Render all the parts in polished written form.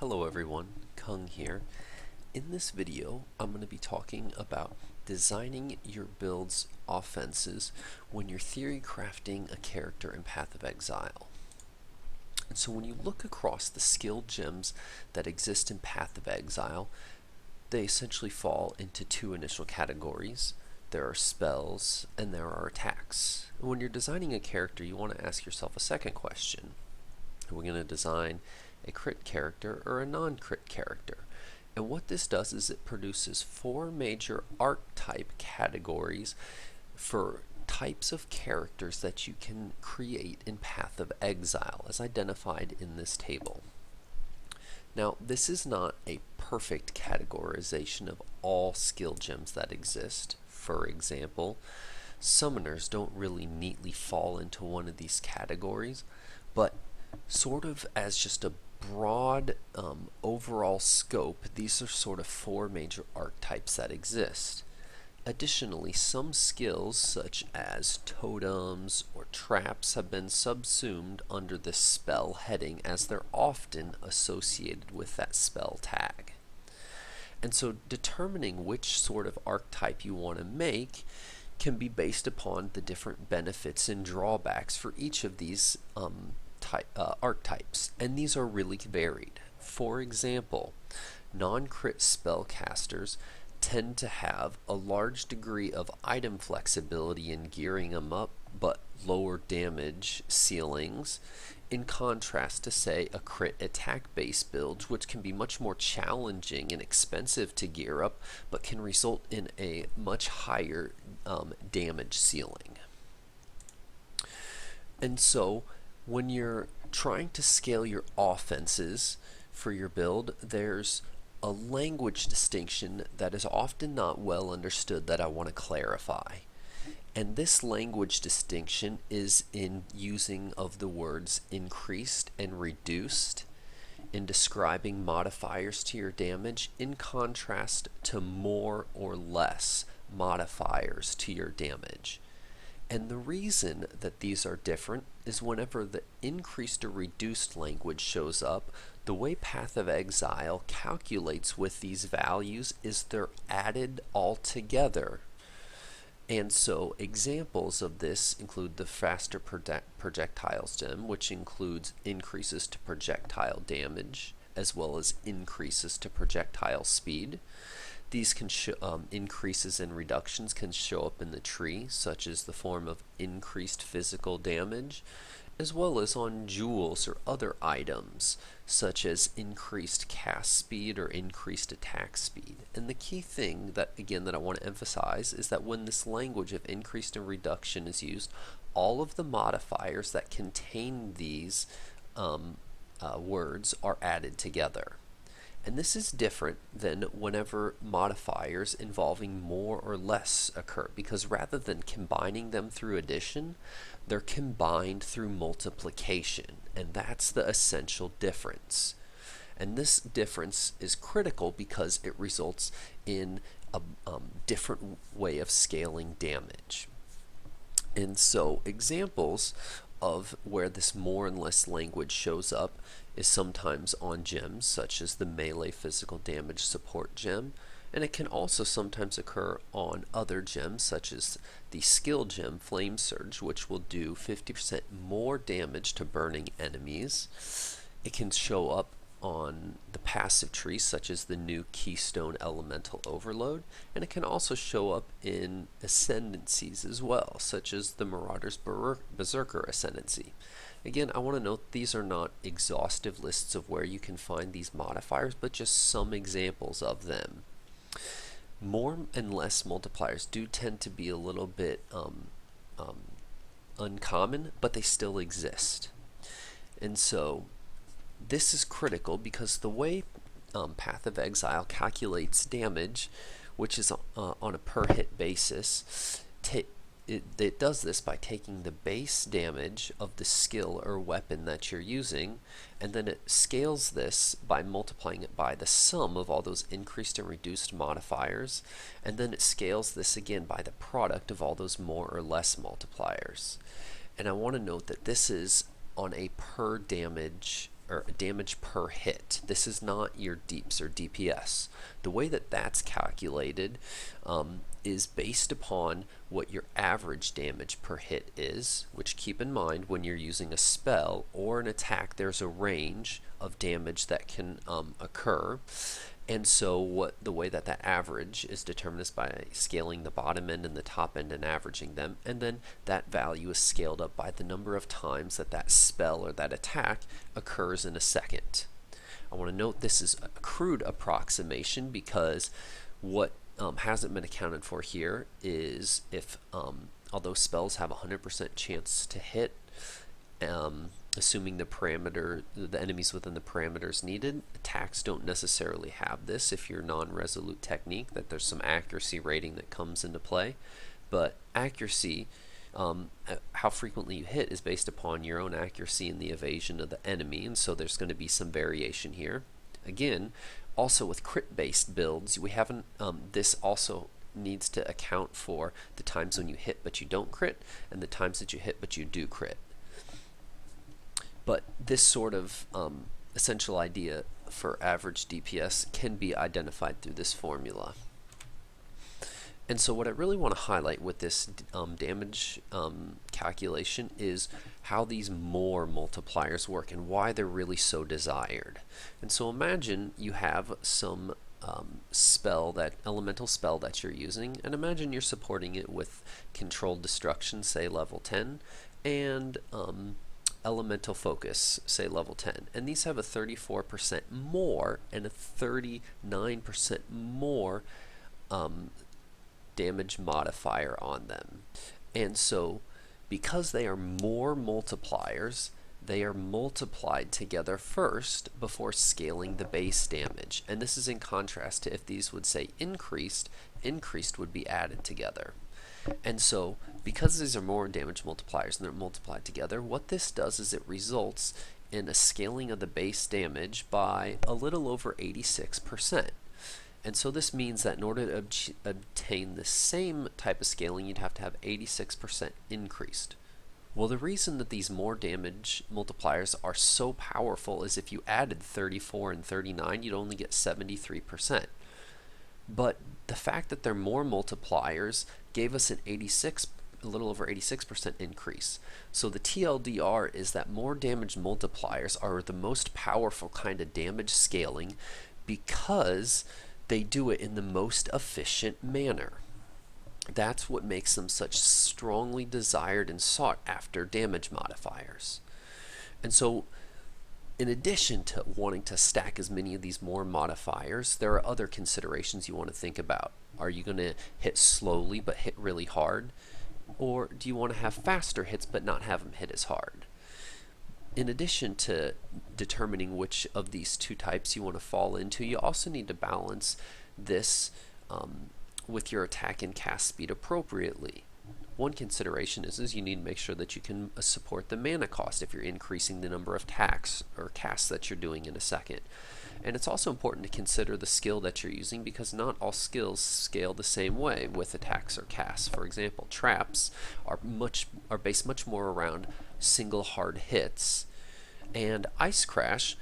Hello everyone, Kung here. In this video, I'm going to be talking about designing your build's offenses when you're theory crafting a character in Path of Exile. And so when you look across the skill gems that exist in Path of Exile, they essentially fall into two initial categories. There are spells and there are attacks. And when you're designing a character, you want to ask yourself a second question. Are we going to design a crit character or a non-crit character? And what this does is it produces four major archetype categories for types of characters that you can create in Path of Exile, as identified in this table. Now, this is not a perfect categorization of all skill gems that exist. For example, summoners don't really neatly fall into one of these categories, but sort of as just a broad overall scope, these are sort of four major archetypes that exist. Additionally, some skills such as totems or traps have been subsumed under this spell heading, as they're often associated with that spell tag. And so determining which sort of archetype you want to make can be based upon the different benefits and drawbacks for each of these archetypes, and these are really varied. For example, non-crit spellcasters tend to have a large degree of item flexibility in gearing them up, but lower damage ceilings, in contrast to, say, a crit attack base build, which can be much more challenging and expensive to gear up, but can result in a much higher damage ceiling. And so when you're trying to scale your offenses for your build, there's a language distinction that is often not well understood that I want to clarify. And this language distinction is in using of the words increased and reduced in describing modifiers to your damage, in contrast to more or less modifiers to your damage. And the reason that these are different is whenever the increased or reduced language shows up, the way Path of Exile calculates with these values is they're added all together. And so examples of this include the faster projectiles gem, which includes increases to projectile damage as well as increases to projectile speed. These can increases and reductions can show up in the tree, such as the form of increased physical damage, as well as on jewels or other items, such as increased cast speed or increased attack speed. And the key thing that, again, that I want to emphasize is that when this language of increased and reduction is used, all of the modifiers that contain these words are added together. And this is different than whenever modifiers involving more or less occur, because rather than combining them through addition, they're combined through multiplication, and that's the essential difference. And this difference is critical because it results in a different way of scaling damage. And so examples of where this more and less language shows up is sometimes on gems such as the melee physical damage support gem, and it can also sometimes occur on other gems such as the skill gem Flame Surge, which will do 50% more damage to burning enemies. It can show up on the passive trees such as the new Keystone Elemental Overload, and it can also show up in ascendancies as well, such as the Marauder's Berserker Ascendancy. Again, I want to note these are not exhaustive lists of where you can find these modifiers, but just some examples of them. More and less multipliers do tend to be a little bit uncommon, but they still exist. And so this is critical because the way Path of Exile calculates damage, which is on a per hit basis, it does this by taking the base damage of the skill or weapon that you're using, and then it scales this by multiplying it by the sum of all those increased and reduced modifiers, and then it scales this again by the product of all those more or less multipliers. And I want to note that this is on a per damage or damage per hit. This is not your deeps or DPS. The way that that's calculated is based upon what your average damage per hit is, which, keep in mind, when you're using a spell or an attack, there's a range of damage that can occur. And so the way that that average is determined is by scaling the bottom end and the top end and averaging them, and then that value is scaled up by the number of times that that spell or that attack occurs in a second. I want to note this is a crude approximation because what hasn't been accounted for here is if, although spells have a 100% chance to hit, assuming the enemies within the parameters needed, attacks don't necessarily have this. If you're non-resolute technique, that there's some accuracy rating that comes into play, but accuracy, how frequently you hit, is based upon your own accuracy and the evasion of the enemy, and so there's going to be some variation here. Again, also with crit-based builds, we haven't. This also needs to account for the times when you hit but you don't crit, and the times that you hit but you do crit. But this sort of essential idea for average DPS can be identified through this formula. And so what I really want to highlight with this damage calculation is how these more multipliers work and why they're really so desired. And so imagine you have some elemental spell that you're using, and imagine you're supporting it with controlled destruction, say level 10, and elemental focus, say level 10, and these have a 34% more and a 39% more damage modifier on them. And so because they are more multipliers, they are multiplied together first before scaling the base damage, and this is in contrast to if these would say increased would be added together. And so because these are more damage multipliers and they're multiplied together, what this does is it results in a scaling of the base damage by a little over 86%. And so this means that in order to obtain the same type of scaling, you'd have to have 86% increased. Well, the reason that these more damage multipliers are so powerful is if you added 34 and 39, you'd only get 73%. But the fact that they're more multipliers gave us a little over 86% increase. So the TLDR is that more damage multipliers are the most powerful kind of damage scaling because they do it in the most efficient manner. That's what makes them such strongly desired and sought after damage modifiers. And so in addition to wanting to stack as many of these more modifiers, there are other considerations you want to think about. Are you going to hit slowly but hit really hard? Or do you want to have faster hits but not have them hit as hard? In addition to determining which of these two types you want to fall into, you also need to balance this with your attack and cast speed appropriately. One consideration is you need to make sure that you can support the mana cost if you're increasing the number of attacks or casts that you're doing in a second. And it's also important to consider the skill that you're using, because not all skills scale the same way with attacks or casts. For example, traps are based much more around single hard hits, and Ice Crash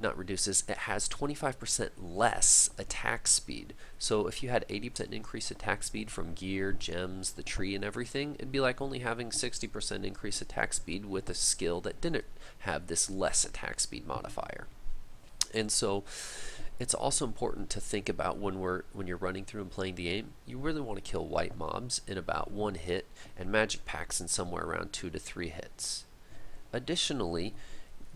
it has 25% less attack speed. So if you had 80% increased attack speed from gear, gems, the tree, and everything, it'd be like only having 60% increased attack speed with a skill that didn't have this less attack speed modifier. And so it's also important to think about when you're running through and playing the game, you really want to kill white mobs in about 1 hit and magic packs in somewhere around 2 to 3 hits. Additionally,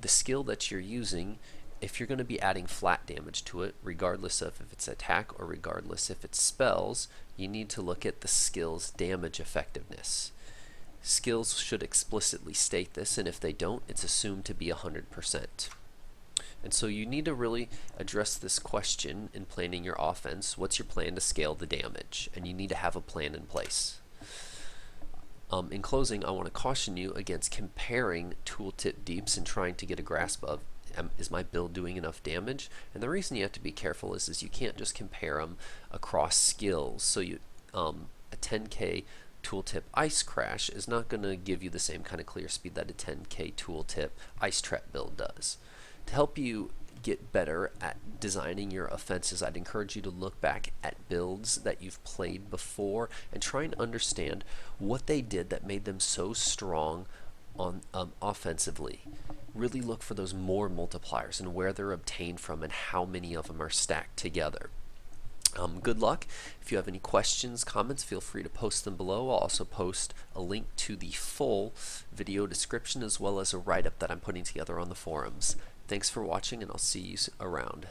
the skill that you're using, if you're going to be adding flat damage to it, regardless of if it's attack or regardless if it's spells, you need to look at the skill's damage effectiveness. Skills should explicitly state this, and if they don't, it's assumed to be 100%. And so you need to really address this question in planning your offense. What's your plan to scale the damage? And you need to have a plan in place. In closing, I want to caution you against comparing tooltip deeps and trying to get a grasp of, is my build doing enough damage? And the reason you have to be careful is you can't just compare them across skills. So a 10k tooltip Ice Crash is not going to give you the same kind of clear speed that a 10K tooltip Ice Trap build does. To help you get better at designing your offenses, I'd encourage you to look back at builds that you've played before and try and understand what they did that made them so strong on offensively. Really look for those more multipliers and where they're obtained from and how many of them are stacked together. Good luck. If you have any questions, comments, feel free to post them below. I'll also post a link to the full video description as well as a write-up that I'm putting together on the forums. Thanks for watching, and I'll see you around.